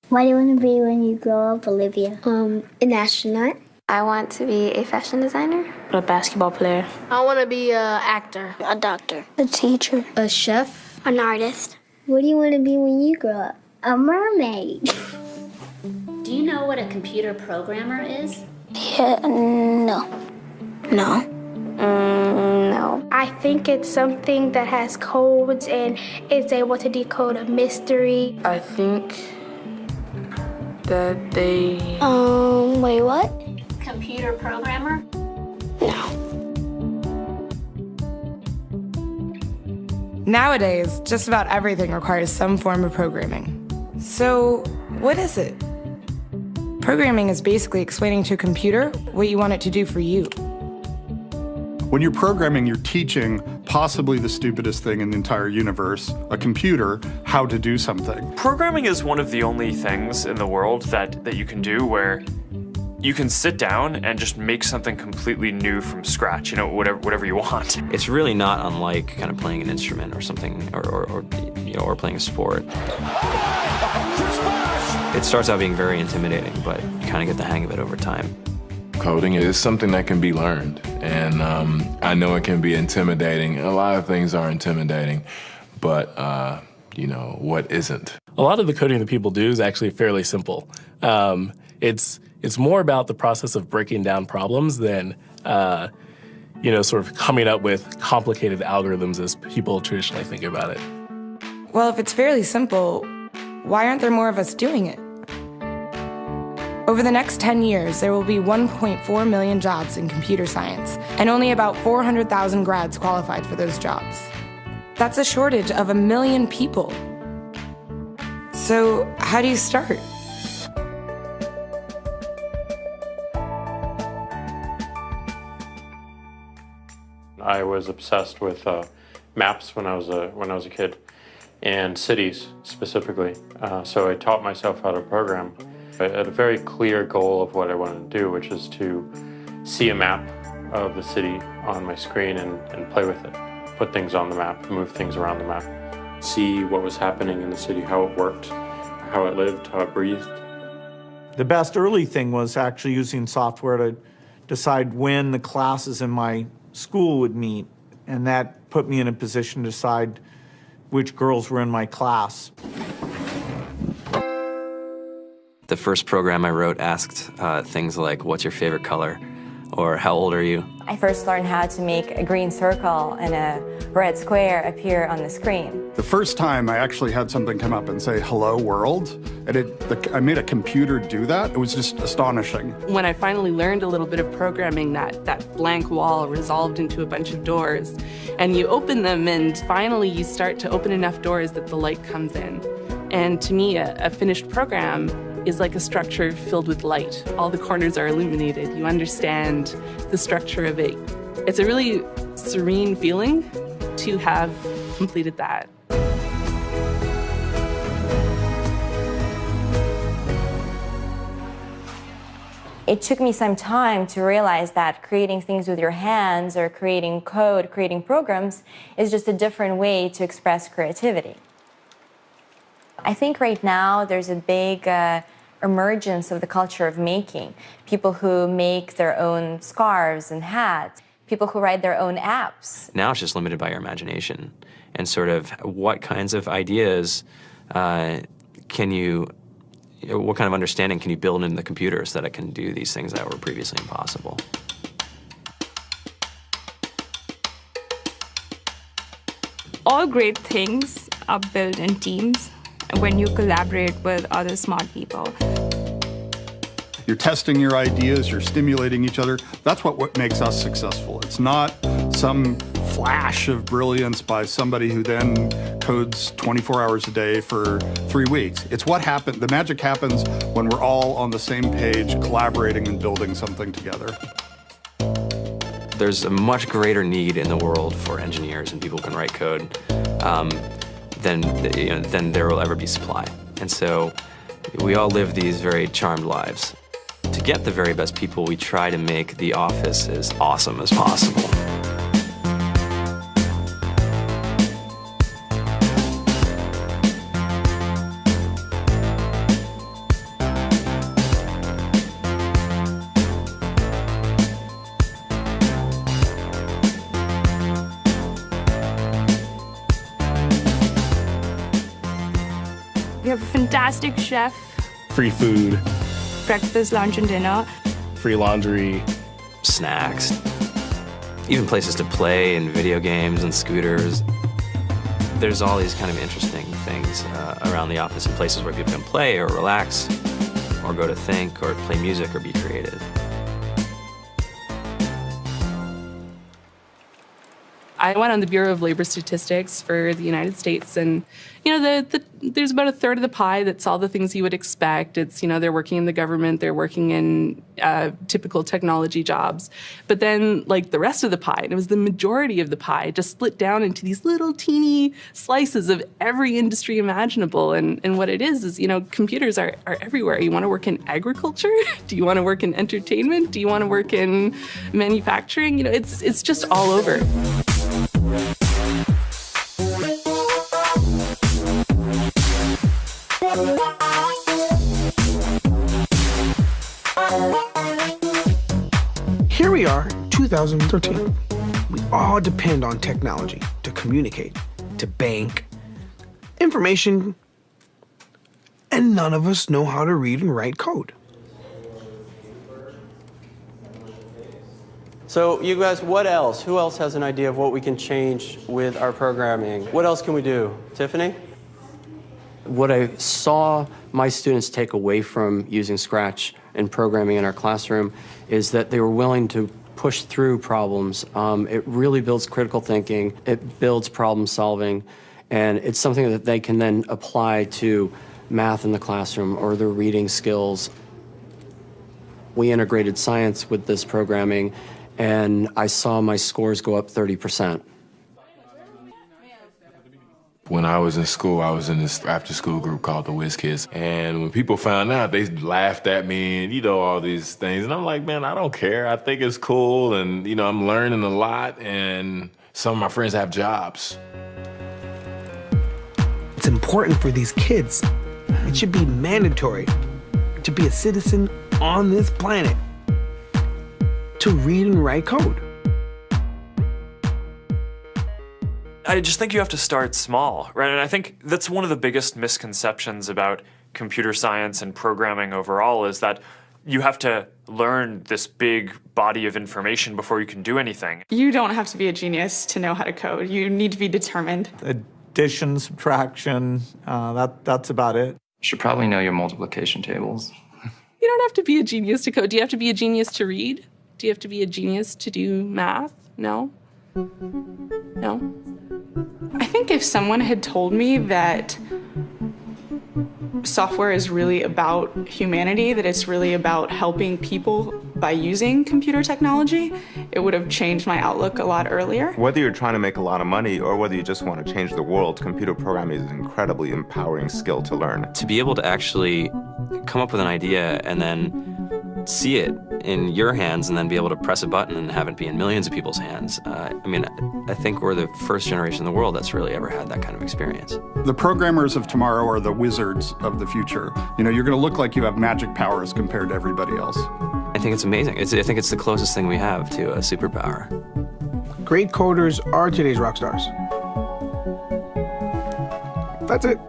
What do you want to be when you grow up, Olivia? An astronaut. I want to be a fashion designer. A basketball player. I want to be an actor. A doctor. A teacher. A chef. An artist. What do you want to be when you grow up? A mermaid. Do you know what a computer programmer is? Yeah, no. No. No. I think it's something that has codes and is able to decode a mystery. I think that they... Wait, what? Computer programmer? No. Nowadays, just about everything requires some form of programming. So, what is it? Programming is basically explaining to a computer what you want it to do for you. When you're programming, you're teaching possibly the stupidest thing in the entire universe, a computer, how to do something. Programming is one of the only things in the world that you can do where you can sit down and just make something completely new from scratch, whatever you want. It's really not unlike kind of playing an instrument or something, or playing a sport. It starts out being very intimidating, but you kind of get the hang of it over time. Coding is something that can be learned, and I know it can be intimidating. A lot of things are intimidating, but what isn't? A lot of the coding that people do is actually fairly simple. It's more about the process of breaking down problems than sort of coming up with complicated algorithms as people traditionally think about it. Well, if it's fairly simple, why aren't there more of us doing it? Over the next 10 years, there will be 1.4 million jobs in computer science, and only about 400,000 grads qualified for those jobs. That's a shortage of 1 million people. So, how do you start? I was obsessed with maps when I was a kid, and cities specifically. So I taught myself how to program. I had a very clear goal of what I wanted to do, which is to see a map of the city on my screen and play with it. Put things on the map, move things around the map. See what was happening in the city, how it worked, how it lived, how it breathed. The best early thing was actually using software to decide when the classes in my school would meet, and that put me in a position to decide which girls were in my class. The first program I wrote asked things like, what's your favorite color? Or how old are you? I first learned how to make a green circle and a red square appear on the screen. The first time I actually had something come up and say, hello world, and I made a computer do that. It was just astonishing. When I finally learned a little bit of programming, that blank wall resolved into a bunch of doors, and you open them, and finally you start to open enough doors that the light comes in. And to me, a finished program is like a structure filled with light. All the corners are illuminated. You understand the structure of it. It's a really serene feeling to have completed that. It took me some time to realize that creating things with your hands or creating code, creating programs, is just a different way to express creativity. I think right now there's a big emergence of the culture of making. People who make their own scarves and hats, people who write their own apps. Now it's just limited by your imagination and sort of what kinds of ideas what kind of understanding can you build into the computer so that it can do these things that were previously impossible. All great things are built in teams when you collaborate with other smart people. You're testing your ideas, you're stimulating each other. That's what makes us successful. It's not some flash of brilliance by somebody who then codes 24 hours a day for 3 weeks. It's what happened. The magic happens when we're all on the same page, collaborating and building something together. There's a much greater need in the world for engineers and people who can write code than there will ever be supply. And so we all live these very charmed lives. To get the very best people, we try to make the office as awesome as possible. You have a fantastic chef, Free food, breakfast, lunch, and dinner. free laundry, snacks, even places to play and video games and scooters. There's all these kind of interesting things around the office and places where people can play or relax or go to think or play music or be creative. I went on the Bureau of Labor Statistics for the United States, and there's about a third of the pie that's all the things you would expect. It's, they're working in the government, they're working in typical technology jobs. But then, like, the rest of the pie, and it was the majority of the pie, just split down into these little teeny slices of every industry imaginable. And what it is, computers are everywhere. You want to work in agriculture? Do you want to work in entertainment? Do you want to work in manufacturing? It's just all over. Here we are, 2013. We all depend on technology to communicate, to bank, information, and none of us know how to read and write code. So you guys, what else? Who else has an idea of what we can change with our programming? What else can we do? Tiffany? What I saw my students take away from using Scratch and programming in our classroom is that they were willing to push through problems. It really builds critical thinking, it builds problem solving, and it's something that they can then apply to math in the classroom or their reading skills. We integrated science with this programming, and I saw my scores go up 30%. When I was in school, I was in this after-school group called the Whiz Kids. And when people found out, they laughed at me and, all these things. And I'm like, man, I don't care. I think it's cool. And, I'm learning a lot. And some of my friends have jobs. It's important for these kids. It should be mandatory to be a citizen on this planet, to read and write code. I just think you have to start small, right? And I think that's one of the biggest misconceptions about computer science and programming overall is that you have to learn this big body of information before you can do anything. You don't have to be a genius to know how to code. You need to be determined. Addition, subtraction, that's about it. You should probably know your multiplication tables. You don't have to be a genius to code. Do you have to be a genius to read? Do you have to be a genius to do math? No? No? I think if someone had told me that software is really about humanity, that it's really about helping people by using computer technology, it would have changed my outlook a lot earlier. Whether you're trying to make a lot of money or whether you just want to change the world, computer programming is an incredibly empowering skill to learn. To be able to actually come up with an idea and then see it in your hands and then be able to press a button and have it be in millions of people's hands. I think we're the first generation in the world that's really ever had that kind of experience. The programmers of tomorrow are the wizards of the future. You're going to look like you have magic powers compared to everybody else. I think it's amazing. I think it's the closest thing we have to a superpower. Great coders are today's rock stars. That's it.